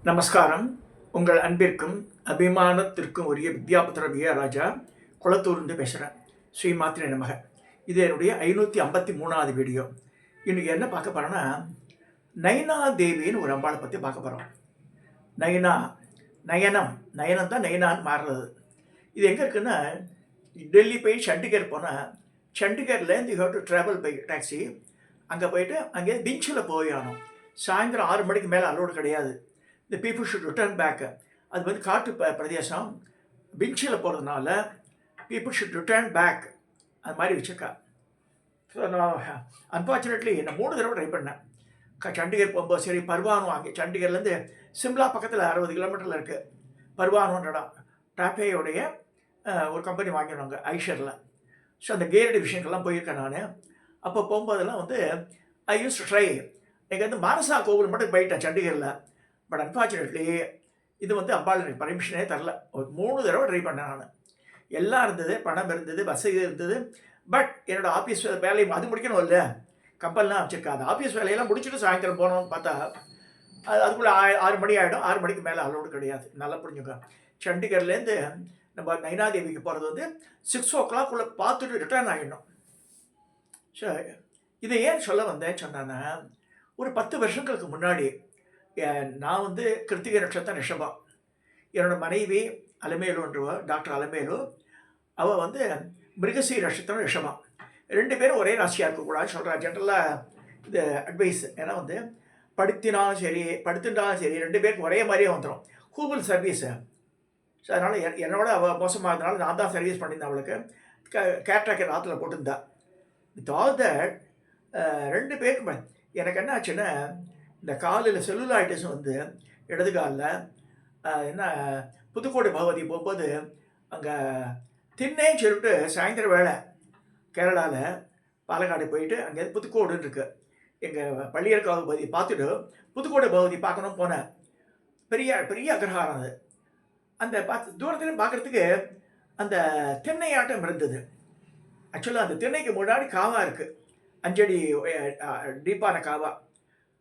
நமஸ்காரம். உங்கள் அன்பிற்கும் அபிமானத்திற்கும் உரிய வித்யாபுத்திர விஜயராஜா குளத்தூர்ந்து பேசுகிறேன். ஸ்ரீமாத்திரை நமக. இது என்னுடைய 553வது வீடியோ. இன்றைக்கி என்ன பார்க்க போகிறோன்னா, நயனா தேவின்னு ஒரு அம்பாளை பற்றி பார்க்க போகிறோம். நயனம் தான் நயனான்னு மாறுறது. இது எங்கே இருக்குன்னா, டெல்லி போய் சண்டிகர் போனால், சண்டிகர்லேருந்து you have to travel by taxi. அங்கே போயிட்டு அங்கே பீச்சில் போய் ஆகணும். சாயந்தரம் 6 மணிக்கு மேலே அலோடு கிடையாது. the people should return back. அது வந்து காட்டு பிரதேசம். பீச்சில் போகிறதுனால people should return back. அது மாதிரி வச்சுருக்கா. ஸோ நான் அன்ஃபார்ச்சுனேட்லி நான் 3 தடவை ட்ரை பண்ணேன். சண்டிகர் போகும்போது சரி பர்வானம், அங்கே சண்டிகர்லேருந்து சிம்லா பக்கத்தில் 60 கிலோமீட்டரில் இருக்குது பர்வானோன்ற இடம். டாப்பேயோடைய ஒரு கம்பெனி வாங்கிடுவாங்க ஐஷரில். ஸோ அந்த கேரடி விஷயங்கள்லாம் போயிருக்கேன் நான். அப்போ போகும்போதெல்லாம் வந்து ஐ யூஸ் டு ட்ரை. எனக்கு வந்து மானசா கோவில் மட்டும் போயிட்டேன் சண்டிகரில். பட் அன்ஃபார்ச்சுனேட்லி இது வந்து அம்பாள் எனக்கு பர்மிஷனே தரல. ஒரு 3 தடவை ட்ரை பண்ணேன் நான். எல்லாம் இருந்தது, பணம் இருந்தது, வசதி இருந்தது. பட் என்னோடய ஆஃபீஸ் வேலையை அது முடிக்கணும் இல்லை, கம்பெனிலாம் வச்சுருக்கேன். அந்த ஆஃபீஸ் வேலையெல்லாம் முடிச்சுட்டு சாயந்தரம் போனோம்னு பார்த்தா அதுக்குள்ளே 6 மணி ஆகிடும். 6 மணிக்கு மேலே அலோடு கிடையாது. நல்லா புரிஞ்சுங்க. சண்டிகர்லேருந்து நம்ம நயனாதேவிக்கு போகிறது வந்து 6 o'clock பார்த்துட்டு ரிட்டர்ன் ஆகிடணும். ஸோ இதை ஏன் சொல்ல வந்தேன்னு சொன்னேன்னா, ஒரு 10 வருஷங்களுக்கு முன்னாடி நான் வந்து கிருத்திகை நட்சத்திரம் ரிஷபம். என்னோடய மனைவி அலமேலுன்றவ, டாக்டர் அலமேலு, அவள் வந்து மிருகசீ நட்சத்திரம் ரிஷபம். 2 பேரும் ஒரே ராசியாக இருக்கக்கூடாது சொல்கிறா. ஜென்ரலாக இது அட்வைஸ். ஏன்னா வந்து படுத்தினாலும் சரி 2 பேருக்கு ஒரே மாதிரியே வந்துடும். Google service. ஸோ அதனால் என்னோட அவள் மோசமாக இருந்தனால நான் தான் சர்வீஸ் பண்ணியிருந்தேன் அவளுக்கு. கேட்ராக்கர் ஆற்றுல போட்டிருந்தா. வித் ஆல் தட் 2 பேருக்கு எனக்கு என்ன ஆச்சுன்னா, இந்த காலில் செல்லுலாய்டிஸ் வந்து இடது காலில் என்ன புதுக்கோட்டை பகவதி போகும்போது அங்கே திண்ணேன்னு சொல்லிட்டு சாயந்தரம் வேலை கேரளாவில் பாலக்காடு போயிட்டு அங்கே புதுக்கோடுன்னு இருக்குது. எங்கள் பள்ளியற்காவு பகுதி பார்த்துட்டு புதுக்கோட்டை பகவதி பார்க்கணும் போனேன். பெரிய பெரிய அக்ரஹாரம் அது. அந்த தூரத்துலையும் பார்க்குறதுக்கு அந்த திண்ணையாட்டம் இருந்தது. ஆக்சுவலாக அந்த திண்ணைக்கு முன்னாடி காவா இருக்குது, 5 அடி டீப்பான காவா.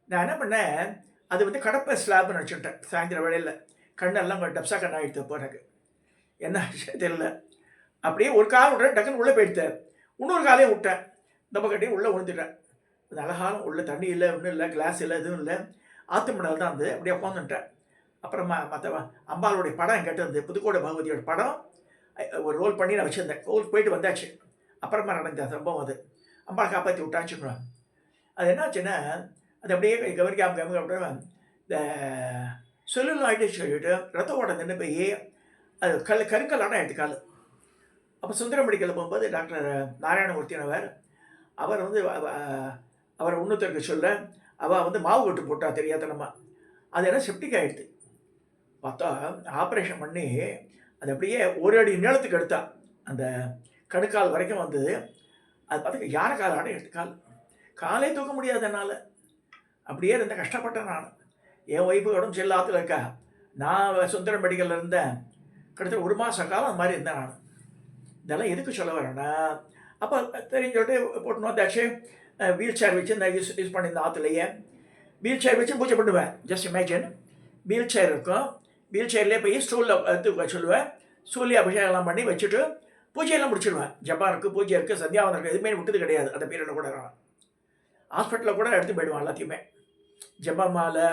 நான் என்ன பண்ணேன், அது வந்து கடப்பை ஸ்லாப்னு நினச்சிட்டேன். சாயந்தரம் வேலையில் கண்ணெல்லாம் டப்ஸா கண்ணா எடுத்து போகிறக்கு என்ன தெரியல. அப்படியே ஒரு கால் விட்றேன், டக்குன்னு உள்ளே போயிடுத்தேன். இன்னொரு காலையும் விட்டேன், நம்ம கட்டியும் உள்ளே விழுந்துட்டேன். அது அழகாலும் உள்ள தண்ணி இல்லை, ஒன்றும் இல்லை, கிளாஸ் இல்லை, எதுவும் இல்லை. ஆற்று மணல் தான் வந்து அப்படியே உட்காந்துட்டேன். அப்புறமா மற்ற அம்பாளுடைய படம் என்கிட்ட வந்து புதுக்கோட்டை பகவதியோட படம் ஒரு ரோல் பண்ணி நான் வச்சுருந்தேன். கோவில் போயிட்டு வந்தாச்சு. அப்புறமா நடந்த சம்பவம் அது. அம்பாளை காப்பாற்றி விட்டாச்சுங்களா. அது என்னாச்சுன்னா, அது அப்படியே கவனிக்காமல் இந்த செல்லுலாய்டிஸ் சொல்லிவிட்டு ரத்த ஓட்டம் நின்று போய் அது கருங்கல்லான எடுத்துக்கால். அப்போ சுந்தரம் மெடிக்கலில் போகும்போது டாக்டர் நாராயணமூர்த்தினவர், அவர் வந்து அவரை இன்னொருத்தருக்கு சொல்ல, அவள் வந்து மாவு கட்டு போட்டா தெரியாதனமா. அது என்ன செப்டிக் ஆகிடுது. பார்த்தா ஆப்ரேஷன் பண்ணி அது அப்படியே 1 அடி நீளத்துக்கு எடுத்தா. அந்த கணுக்கால் வரைக்கும் வந்தது. அது பார்த்து யானை காலான எடுத்துக்கால். காலே தூக்க முடியாது என்னால். அப்படியே இருந்த கஷ்டப்பட்டேன் நான். என் ஒய்ஃபு உடம்பு செல்லாத்தில் இருக்கா. நான் சுந்தரம் மெடிக்கலில் இருந்தேன். கிட்டத்தட்ட 1 மாத காலம் அந்த மாதிரி இருந்தேன் நான். இதெல்லாம் எதுக்கு சொல்ல வரேன்னா, அப்போ தெரிஞ்சு சொல்லிட்டு போட்டு வந்தாச்சு. வீல் சேர் வச்சு நான் யூஸ் பண்ணியிருந்தேன். ஆற்றுலையே வீல் சேர் வச்சு பூஜை பண்ணுவேன். ஜஸ்ட் இமேஜின், வீல் சேர் இருக்கும். வீல் சேர்லேயே போய் ஸ்டூலில் எடுத்து சொல்லுவேன். ஸ்டூலில் அபிஷேகம்லாம் பண்ணி வச்சுட்டு பூஜையெல்லாம் முடிச்சிடுவேன். ஜப்பான் இருக்குது, பூஜை இருக்குது, சந்தியாவனம் இருக்குது, எதுவுமே விட்டது கிடையாது. அந்த பீரியடில் கூட நான் ஹாஸ்பிட்டலில் கூட எடுத்து போயிடுவேன். எல்லாத்தையுமே ஜபமாலை,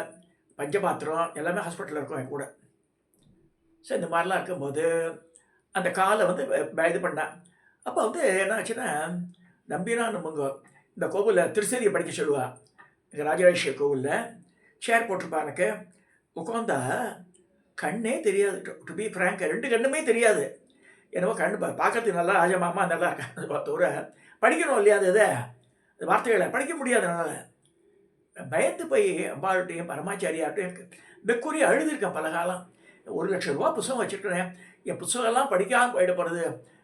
பஞ்சபாத்திரம் எல்லாமே ஹாஸ்பிட்டலில் இருக்கும் என் கூட. ஸோ இந்த மாதிரிலாம் இருக்கும்போது அந்த காலை வந்து இது பண்ணேன். அப்போ வந்து என்ன ஆச்சுன்னா, நம்பினான்னு முங்க இந்த கோவிலில் திருச்செதியை படிக்க சொல்லுவாள். எங்கள் ராஜராஜேஸ்வர் கோவிலில் சேர் போட்டிருப்பா. எனக்கு உட்காந்தா கண்ணே தெரியாது. டு பி ஃப்ராங்க், 2 கண்ணுமே தெரியாது. என்னவோ கண்ணு பார்க்கறதுக்கு நல்லா ராஜமாமா நல்லா இருக்காங்க தவிர படிக்கணும் இல்லையா அது வார்த்தைகளை படிக்க முடியாதனால பயந்து போய் அம்பாள்கிட்டையும் பரமாச்சாரியார்ட்டையும் வெக்குரிய அழுதுருக்கேன் பல காலம். 1 லட்சம் ரூபா புத்தகம் வச்சுருக்கிறேன், என் புத்தகம்லாம் படிக்காமல் போயிட போகிறது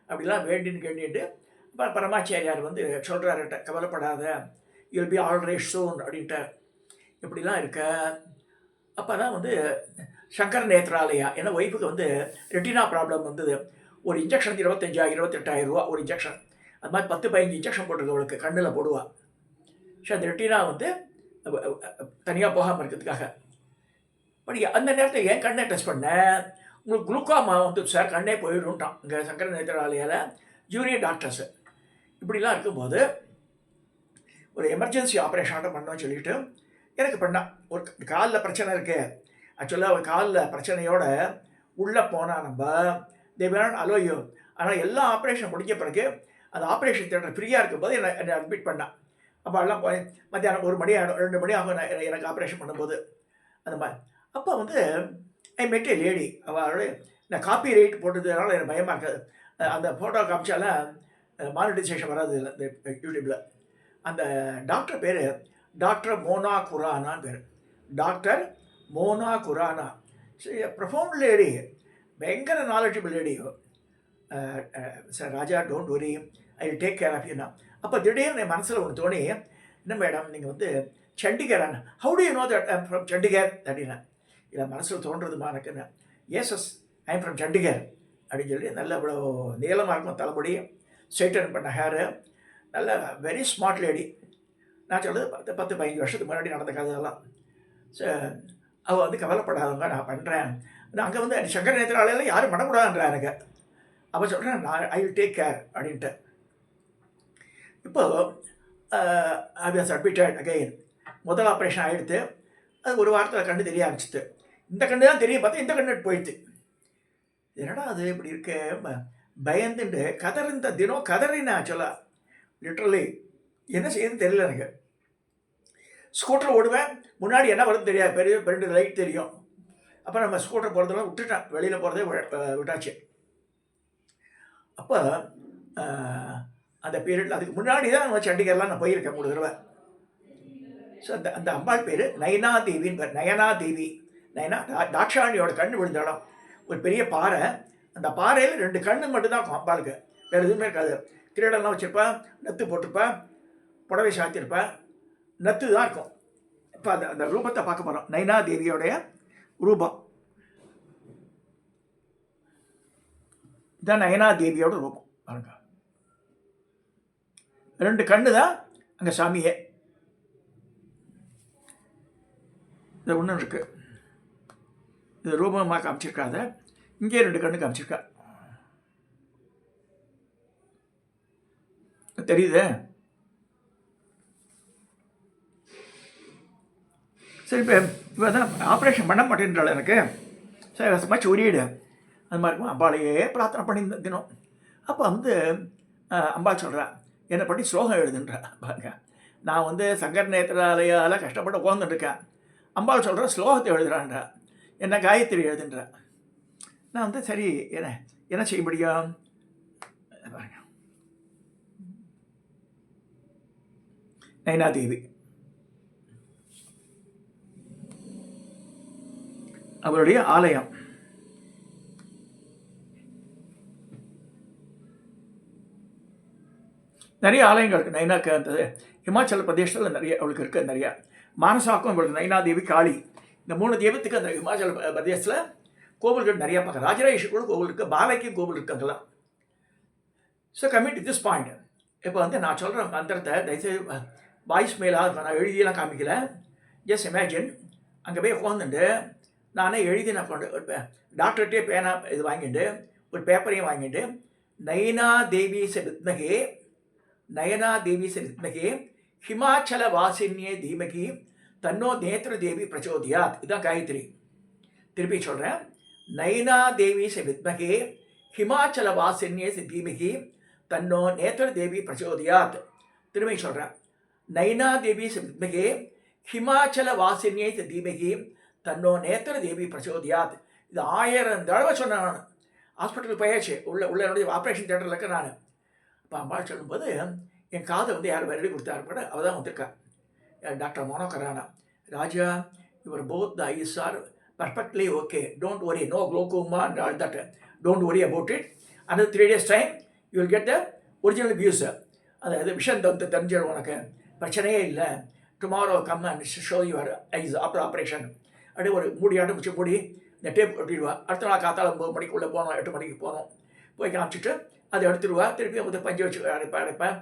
அப்படிலாம் வேண்டின்னு கேட்டுட்டு பரமாச்சாரியார் வந்து சொல்கிறார்கிட்ட, கவலைப்படாத, யூல் பி ஆல் ரைட் சூன் அப்படின்ட்டு. இப்படிலாம் இருக்க. அப்போ தான் வந்து சங்கர நேத்ராலயா, ஏன்னா ஒய்ஃபுக்கு வந்து ரெட்டினா ப்ராப்ளம் வந்தது. ஒரு இன்ஜெக்ஷன் 25,000-28,000 ரூபா ஒரு இன்ஜெக்ஷன். அது மாதிரி 10-15 இன்ஜெக்ஷன் போட்டிருக்கு அவளுக்கு, கண்ணில் போடுவாள். ஸோ அந்த ரெட்டினா வந்து தனியாக போகாமல் இருக்கிறதுக்காக பட் அந்த நேரத்தில் என் கண்ணை டெஸ்ட் பண்ணேன், உங்களுக்கு குளுக்கோமா வந்து சார் கண்ணே போயிடும்ட்டான் இங்கே சங்கர நேத்திராலயால ஜூனியர் டாக்டர்ஸு. இப்படிலாம் இருக்கும்போது ஒரு எமர்ஜென்சி ஆப்ரேஷன் பண்ணோன்னு சொல்லிட்டு எனக்கு பண்ணான். ஒரு காலில் பிரச்சனை இருக்கு, ஆக்சுவலாக ஒரு காலில் பிரச்சனையோட உள்ளே போனால் நம்ம they will not allow you. ஆனால் எல்லா ஆப்ரேஷன் முடிஞ்ச பிறகு அந்த ஆப்ரேஷன் தேட்டர் ஃப்ரீயாக இருக்கும்போது என்னை அட்மிட் பண்ணான். அப்போ எல்லாம் போய் மத்தியானம் 1 மணி 2 மணி ஆகும் எனக்கு ஆப்ரேஷன் பண்ணும்போது அந்த மாதிரி. அப்போ வந்து ஐ மெட் ஏ லேடி. அவளோட நான் காப்பி ரைட் போட்டதுனால எனக்கு பயமாக இருக்காது. அந்த ஃபோட்டோ காமிச்சாலாம் மானிட்டைசேஷன் வராது இல்லை இந்த யூடியூப்பில். அந்த டாக்டர் பேர் டாக்டர் மோனா குரானான்னு பேர். Doctor Mona Khurana. Profound lady, பயங்கர knowledgeable lady. Sir Raja don't worry, I will take care of you. அப்போ திடீர்னு என் மனசில் ஒன்று தோணி, என்ன மேடம் நீங்கள் வந்து சண்டிகரான, how do you know that I am from Chandigarh அப்படின்னா. இதை மனசில் தோன்றதுமா எனக்குன்னு. Yes I am from Chandigarh அப்படின்னு சொல்லி நல்ல இவ்வளோ நீளமாக இருக்கும் தலைமுடி, ஸ்ட்ரைட்டன் பண்ண ஹேரு, நல்ல வெரி ஸ்மார்ட் லேடி. நான் சொல்கிறது 10-15 வருஷத்துக்கு முன்னாடி நடந்த கதையெல்லாம். ஸோ அவள் வந்து கவலைப்படாதவங்க, நான் பண்ணுறேன். அங்கே வந்து சங்கர நேத்திராலயம் யாரும் பண்ணக்கூடாதுன்றா எனக்கு. அப்போ சொல்கிறேன் நான் ஐ வில் டேக் கேர் அப்படின்ட்டு. இப்போது ஐ வாஸ் அட்மிட்டட் அகெயின். முதல் ஆப்ரேஷன் ஆகிடுத்து. அது ஒரு வாரத்தில் கண்ணு தெரிய ஆரம்பிச்சிது. இந்த கண்ணு தான் தெரியும் பார்த்தா இந்த கண்ணு போயிடுது. என்னடா அது இப்படி இருக்கு, பயந்துட்டு கதறிந்த தினம் கதறினேன். ஆக்சுவலாக லிட்ரலி என்ன செய்யுதுன்னு தெரியல எனக்கு. ஸ்கூட்டர் ஓடுவேன், முன்னாடி என்ன வருதுன்னு தெரியாது, பெரிய 2 லைட் தெரியும். அப்போ நம்ம ஸ்கூட்டர் போகிறதெல்லாம் விட்டுட்டேன், வெளியில் போகிறதே விட்டாச்சு. அப்போ அந்த பீரியடில் அதுக்கு முன்னாடி தான் நம்ம சண்டிகர்லாம் நான் போயிருக்கேன் 3 தடவை. ஸோ அந்த அம்பாள் பேர் நயனா தேவின்னு பேர். நயனா தேவி. நயனா தாட்சாணியோட கண்ணு விழுந்த இடம் ஒரு பெரிய பாறை. அந்த பாறையில் 2 கண்ணு மட்டும்தான் இருக்கும் அம்பாளுக்கு, வேறு எதுவுமே இருக்காது. கிரீடம்லாம் வச்சுருப்பேன், நத்து போட்டிருப்பேன், புடவை சாத்திருப்பேன், நத்து தான் இருக்கும். இப்போ அந்த ரூபத்தை பார்க்க போகிறோம். நயனா தேவியோடைய ரூபம் இதான். நயனா தேவியோட ரூபம் பாருங்க. 2 கண்ணு தான் அங்கே சாமியே. இது ஒன்று இருக்குது, இது ரூபமாக காமிச்சிருக்காத, இங்கே 2 கண்ணு காமிச்சிருக்கா, தெரியுது. சரி, இப்போ தான் ஆப்ரேஷன் பண்ண மாட்டேன்றாள் எனக்கு. சரி வசமாக உரியடு அது மாதிரி இருக்கும். அம்பாளையே பிரார்த்தனை பண்ணி தினம். அப்போ வந்து அம்பாள் சொல்கிறா, என்னை பற்றி ஸ்லோகம் எழுதுன்றா. பாருங்க, நான் வந்து சங்கர நேத்திராலயால் கஷ்டப்பட்டு உட்காந்துட்டுருக்கேன். அம்பாள் சொல்கிற ஸ்லோகத்தை எழுதுறான்றா, என்ன காயத்ரி எழுதுன்றா. நான் வந்து சரி என்ன செய்ய முடியும் பாருங்க. நயனாதேவி அவருடைய ஆலயம். நிறைய ஆலயங்கள் இருக்குது நைனாக்கு. அந்த ஹிமாச்சல பிரதேசத்தில் நிறைய அவளுக்கு இருக்குது. நிறையா மானசாக்கும் அவளுக்கு நயனாதேவி, காளி, இந்த 3 தெய்வத்துக்கு அந்த ஹிமாச்சல பிரதேசத்தில் கோவில்கள் நிறையா பார்க்க. ராஜராஜேஸ்வரர் கோவில் இருக்குது, பாலைக்கு கோவில் இருக்குது அங்கெல்லாம். So coming to this point, இப்போ வந்து நான் சொல்கிற மந்திரத்தை தயவுசெய்து வாய்ஸ் மேலாக இருக்கும், நான் எழுதியெல்லாம் காமிக்கல. ஜஸ்ட் இமேஜின் அங்கே போய் உட்காந்துட்டு நானே எழுதி நான் கொண்டு டாக்டர்கிட்டே பேனா இது வாங்கிட்டு ஒரு பேப்பரையும் வாங்கிட்டு நயனா தேவி வித்மகே, நயனா தேவி வித்மகே, ஹிமாச்சல வாசின்யே தீமகி தன்னோ நேத்திர தேவி பிரச்சோதியாத். இதுதான் காயத்ரி. திருப்பி சொல்கிறேன், நயனா தேவி வித்மகே, ஹிமாச்சல வாசின்யே தீமகி தன்னோ நேத்திர தேவி பிரச்சோதியாத். திரும்பி சொல்கிறேன், நயனா தேவி வித்மகே, ஹிமாச்சல வாசின்யே தீமகி தன்னோ நேத்திர தேவி பிரச்சோதியாத். இது 1000 தடவை சொன்னேன். நான் ஹாஸ்பிட்டலுக்கு போயாச்சு, உள்ள என்னுடைய ஆப்ரேஷன் தேட்டரில் இருக்க நான். அப்போ அம்பாள் சொல்லும்போது என் காதை வந்து யார் வரடி கொடுத்தாரு கூட அவள் தான் வந்திருக்கா, டாக்டர் மோனோகரானா. Raja, your both the eyes are perfectly okay, don't worry, no glaucoma and all that, don't worry about it. அந்த 3 days time you will get the original views. அது விஷயம் தெரிஞ்சிடும் உனக்கு, பிரச்சனையே இல்லை. Tomorrow come and show your eyes after operation. அப்படியே ஒரு மூடியாட்டம் வச்சு மூடி இந்த டேப் ஒட்டிடுவா. அடுத்த நாள் காத்தால் 9 மணிக்குள்ளே போனோம், 8 மணிக்கு போனோம். போய் காமிச்சிட்டு அதை எடுத்துடுவா. திருப்பி வந்து பஞ்சு வச்சு அடைப்பேன்.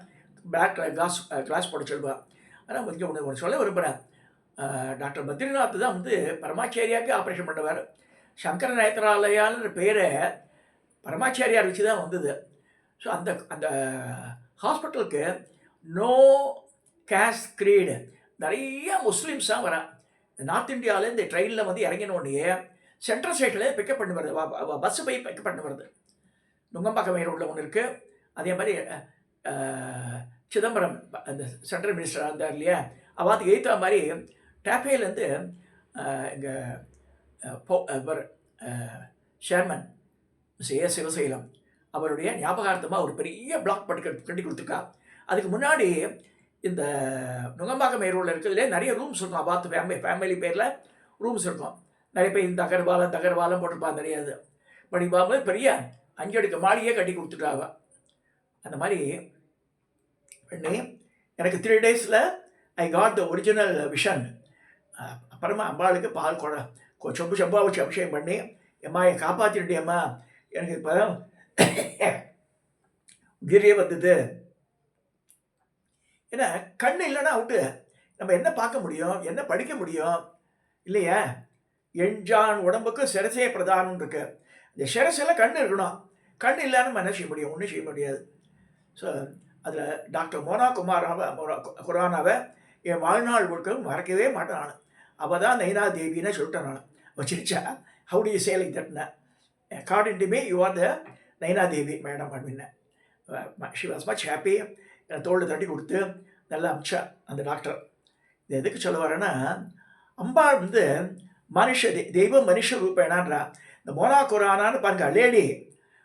பிளாக் கிளாஸ் போட சொல்லுவா. ஆனால் கொஞ்சம் ஒன்று சொல்ல விரும்புகிறேன். டாக்டர் பத்ரிநாத் தான் வந்து பரமாச்சாரியாவுக்கு ஆப்ரேஷன் பண்ணவர். சங்கர நேத்ராலயான்ற பேரை பரமாச்சாரியார் வச்சு தான் வந்தது. ஸோ அந்த அந்த ஹாஸ்பிட்டலுக்கு நோ கேஸ்ட் க்ரீடு நிறைய முஸ்லீம்ஸ் தான் வரா. நார்த் இந்தியாவில் இந்த ட்ரெயினில் வந்து இறங்கினோடனே சென்ட்ரல் ஸ்டேட்டில் பிக்கப் பண்ணி வருது, பஸ்ஸு போய் பிக்கப் பண்ணி வருது. நுங்கம்பாக்கம் ரோட்டில் ஒன்று இருக்குது. அதே மாதிரி சிதம்பரம் அந்த சென்ட்ரல் மினிஸ்டர் இருந்தார் இல்லையா, அவாத்துக்கு எய்த்தா மாதிரி டேப்பேலேருந்து எங்கள் சேர்மன் மிஸ் சிவசைலம் அவருடைய ஞாபகார்த்தமாக ஒரு பெரிய பிளாக் கட்டி கொடுத்துருக்கா. அதுக்கு முன்னாடி இந்த நுங்கம்பாக்கம் ரோடில் இருக்கிறதுலே நிறைய ரூம்ஸ் இருக்கும். அபாத்து ஃபேமிலி பேரில் ரூம்ஸ் இருக்கும். நிறைய பேர் இந்த தகர்வாலம் போட்டிருப்பாங்க தெரியாது. படி பார்க்கும்போது பெரிய 5 அடுக்கு மாளிகையே கட்டி கொடுத்துட்டாங்க. அந்த மாதிரி பண்ணி எனக்கு 3 days I got the original vision. அப்புறமா அம்பாளுக்கு பால் சொம்பு செம்பாக வச்சு அபிஷேகம் பண்ணி, எம்மா என் காப்பாற்றிட்டியம்மா, எனக்கு இப்போ தான் உயிரே வந்தது. ஏன்னா கண் இல்லைன்னா அவுட்டு, நம்ம என்ன பார்க்க முடியும், என்ன படிக்க முடியும் இல்லையா? எஞ்சான் உடம்புக்கு சிரசே பிரதானம் இருக்கு. இந்த சிரசில் கண் இருக்கணும். கண் இல்லாமல் நம்ம என்ன செய்ய முடியும்? ஒன்றும் செய்ய முடியாது. ஸோ அதில் டாக்டர் மோனா குரானாவை என் வாழ்நாள் முழுக்க மறக்கவே மாட்டேன் நான். அவள் தான் நைனா தேவின்னு சொல்லிட்டேன் நான். வச்சிருச்சா how do you say like தட்னா, according to me you are the Naina Devi madam அப்படின்னேன். She was much happy. தோளில் தட்டி கொடுத்து நல்லா அமிச்சா அந்த டாக்டர். இது எதுக்கு சொல்ல வரேன்னா, அம்பாள் வந்து தெய்வம் மனுஷ ரூபேனான்றா. இந்த மோனா குரானான்னு பாருங்க, லேடி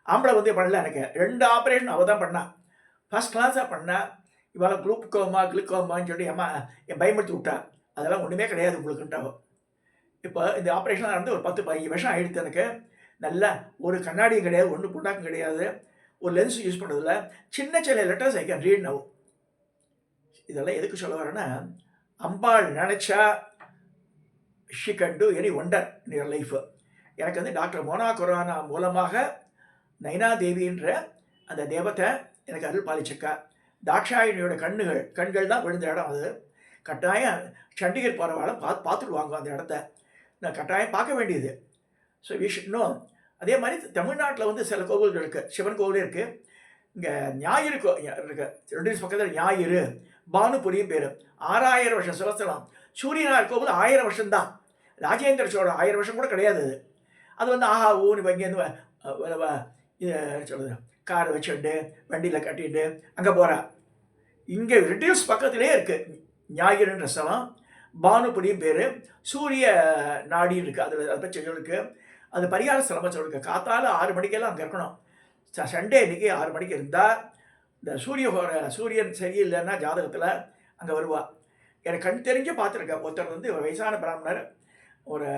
ஆம்பளை வந்து பண்ணல. எனக்கு 2 ஆப்ரேஷன் அவள் தான் பண்ணான். ஃபஸ்ட் கிளாஸாக பண்ணா. இவளை கிளுக்கோமான்னு சொல்லி அம்மா என் பயமுறுத்தி விட்டா. அதெல்லாம் ஒன்றுமே கிடையாது உங்களுக்குன்ட்டாவோ. இப்போ இந்த ஆப்ரேஷன் நடந்து ஒரு 10-15 வருஷம் ஆகிடுது. எனக்கு நல்லா ஒரு கண்ணாடியும் கிடையாது, ஒன்று புண்ணாக்கும் கிடையாது, ஒரு லென்ஸ் யூஸ் பண்ணுறதில்ல. சின்ன letters I can read now. இதெல்லாம் எதுக்கு சொல்ல வரேன்னா, அம்பாள் நினச்சா she can to any wonder in your life. எனக்கு வந்து டாக்டர் மோனா குரானா மூலமாக நைனா தேவின்ற அந்த தேவத்தை எனக்கு அருள் பாலிச்சிருக்கா. தாட்சாயினியோட கண்கள் தான் விழுந்த இடம் அது. கட்டாயம் சண்டிகர் போகிறவாலும் பார்த்துடுவாங்க அந்த இடத்த. நான் கட்டாயம் பார்க்க வேண்டியது. So we should know. அதே மாதிரி தமிழ்நாட்டில் வந்து சில கோவில்கள் இருக்குது. சிவன் கோவில் இருக்குது. இங்கே ஞாயிறு இருக்குது. 2 பக்கத்தில் ஞாயிறு பானுபுரியும் பேர். 6000 வருஷம் சிவஸ்தலம். சூரியனார் கோவில் 1000 வருஷம்தான். ராஜேந்திர சோழ 1000 வருஷம் கூட கிடையாது. அது வந்து ஆஹா ஊன்னு இங்கேருந்து சொல்லுது காரை வச்சுட்டு வண்டியில் கட்டிட்டு அங்கே போகிறா. இங்கே ரிட்டியூஸ் பக்கத்திலே இருக்குது ஞாயிறுன்ற ஸ்தலம். பானுபுரியும் பேர். சூரிய நாடின்னு இருக்குது. அதில் அதை பற்றி சொல்லிருக்கு. அது பரிகார ஸ்தலமாக சொல்லிருக்கு. காத்தால் 6 மணிக்கெல்லாம் அங்கே இருக்கணும். சண்டே அன்றைக்கி 6 மணிக்கு இருந்தால் இந்த சூரியன் சரியில்லைன்னா ஜாதகத்தில் அங்கே வருவாள். எனக்கு கண் தெரிஞ்சு பார்த்துருக்கேன். ஒருத்தர் வந்து ஒரு வயசான பிராமணர், ஒரு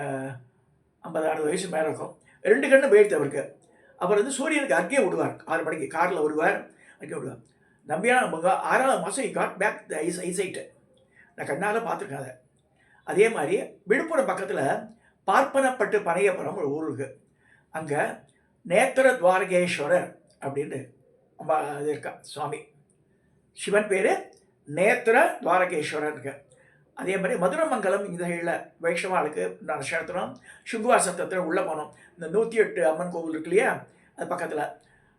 50-60 வயசு மேலே இருக்கும். 2 கண்ணு போயிடுத்து அவருக்கு. அவர் வந்து சூரியனுக்கு அர்க்கியம் விடுவார். 6 மணிக்கு காரில் வருவார், அர்க்கியம் விடுவார். நம்பியான 6ஆவது மாதம் காட் பேக் த ஐசைட்டு. நான் கண்ணால் பார்த்துருக்கேன் அதை. அதே மாதிரி விழுப்புரம் பக்கத்தில் பார்ப்பனப்பட்டு பனையப்புறம் ஒரு ஊர் இருக்குது. அங்கே நேத்திர துவாரகேஸ்வரர் அப்படின்னு இது இருக்கா சுவாமி. சிவன் பேர் நேத்திர துவாரகேஸ்வரர் இருக்கு. அதே மாதிரி மதுரமங்கலம் இந்த வைஷ்ணவாளுக்கு நான் சேத்திரம் சுங்குவார் சத்திரத்தில் உள்ளே போனோம். இந்த 108 அம்மன் கோவில் இருக்கு இல்லையா, அது பக்கத்தில்.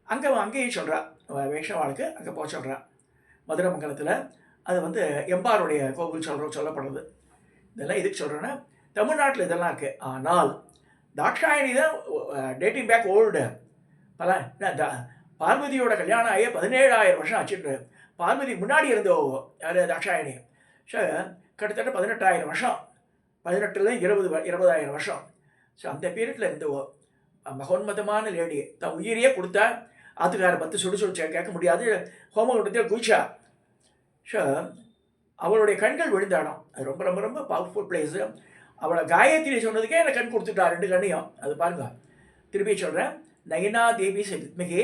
அங்கேயும் சொல்கிறா வைஷ்ணவாளுக்கு அங்கே போக சொல்கிறா. மதுரமங்கலத்தில் அது வந்து எம்பாருடைய கோவில் சொல்லப்படுறது. இதெல்லாம் எதுக்கு சொல்கிறேன்னா, தமிழ்நாட்டில் இதெல்லாம் இருக்குது. ஆனால் தாட்சாயணி தான் டேட்டிங் பேக் ஓல்டு. பார்வதியோட கல்யாணம் ஆகி 17,000 வருஷம் ஆச்சுட்டு. பார்வதி முன்னாடி இருந்தோ யார் தாட்சாயணி. ஸோ கிட்டத்தட்ட 18,000 வருஷம், 18 20,000 வருஷம். ஸோ அந்த பீரியடில் இருந்தவோ மகோன்மதமான லேடி. தான் உயிரியே கொடுத்தா. ஆத்துக்கார 10 சுடு கேட்க முடியாது. ஹோமகுண்டத்தில் குயிச்சா. ஸோ அவளுடைய கண்கள் விழுந்தாடும். அது ரொம்ப ரொம்ப ரொம்ப பவர்ஃபுல் பிளேஸு. அவளை காயத்ரி சொன்னதுக்கே எனக்கு கண் கொடுத்துட்டா 2 கண்ணையும். அது பாருங்க, திருப்பி சொல்கிறேன். நயனா தேவி வித்மகே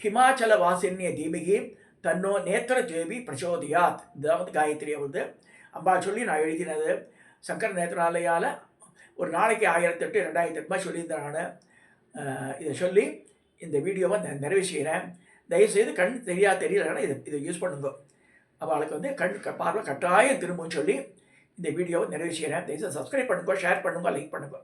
ஹிமாச்சல வாசின்ய தீமிகி தன்னோ நேத்திர தேவி பிரச்சோதியாத். இதுதான் வந்து காயத்ரி வந்து அம்பா சொல்லி நான் எழுதினது. சங்கர நேத்ராலயால் ஒரு நாளைக்கு 1008 2008 சொல்லியிருந்தேன் நான். இதை சொல்லி இந்த வீடியோவை நான் நிறைவு செய்கிறேன். தயவுசெய்து கண் தெரியலைன்னா இதை யூஸ் பண்ணுங்க. அவளுக்கு வந்து கண் பார்வை கட்டாயம் திரும்புன்னு சொல்லி இந்த வீடியோவை நிறைவு செய்கிறேன். தயவுசெய்து சப்ஸ்கிரைப் பண்ணுங்க, ஷேர் பண்ணுங்க, லைக் பண்ணுங்க.